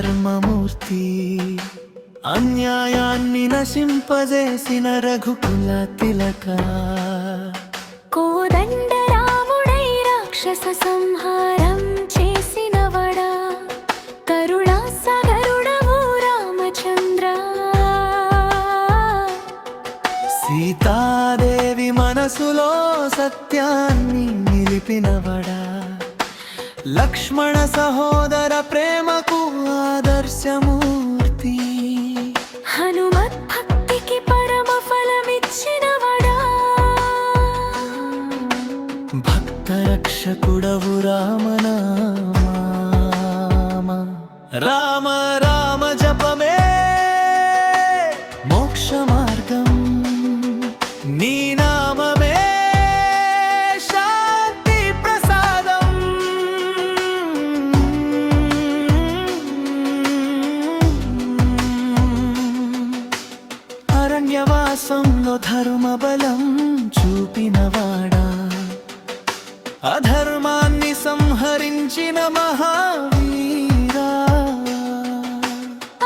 ధర్మమూర్తి అన్యాయాన్ని నశింపజేసిన రఘుకుల తిలక కోదండ రాముడై రాక్షస సంహారం చేసినవడా కరుణా సాగరుడవు రామచంద్ర సీతాదేవి మనసులో సత్యాన్ని నిలిపినవడా లక్ష్మణ సహోదర ప్రేమకు ఆదర్శమూర్తి హనుమత్ భక్తికి పరమ ఫలమిచ్చినవడా భక్త రక్షకుడవు రామ రామ జపమే మోక్ష మార్గం నీ నామమే శాంతి ప్రసాదం అరణ్యవాసంలో ధర్మ బలం చూపినవాడా అధర్మాన్ని సంహరించిన మహావీరా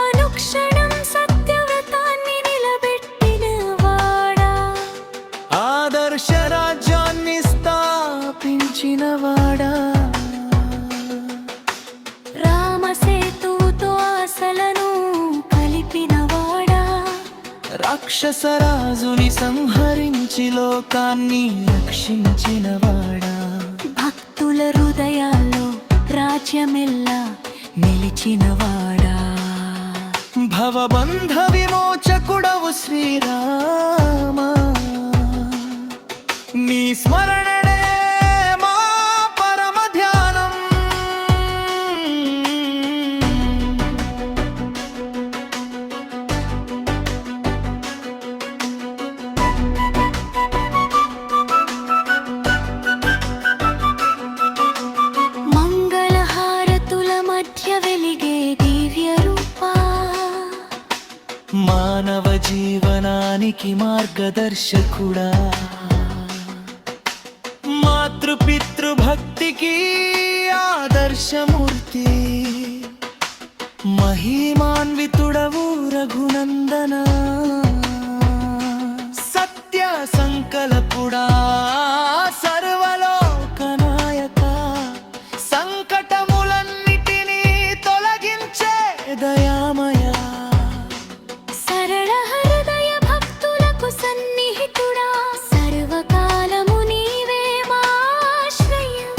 అనుక్షణం సత్యవ్రతాన్ని నిలబెట్టినవాడా ఆదర్శ రాజ్యాన్ని స్థాపించినవాడా రామసేతుతో ఆశలను కలిపినవాడా రాక్షసరాజుని సంహరించి లోకాన్ని రక్షించినవాడా భక్తుల హృదయాల్లో రాజ్యమెల్లా నిలిచినవాడా భవబంధ విమోచకుడవు శ్రీరామ నీ స్మరణే మా పరమ ధ్యానం మంగళహారతుల మధ్య వెలిగే దివ్య రూపా మానవ జీవనానికి మార్గదర్శకుడా మాతృపితృభక్తికి ఆదర్శమూర్తి మహిమాన్వితుడవు రఘునందన సత్య సంకల్పుడా సర్వలోకనాయక సంకటములన్నిటినీ తొలగించే దయామయ సరళ హృదయ భక్తులకు సన్నిహితుడా సర్వకాలము నీవే మా ఆశ్రయం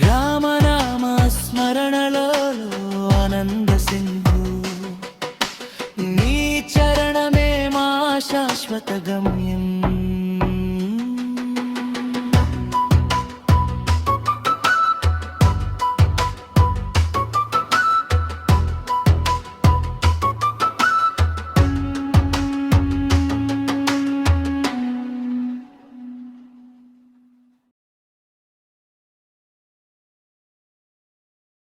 రామనామ స్మరణలో ఆనంద సింధు నీ చరణమే మా శాశ్వత గమ్యం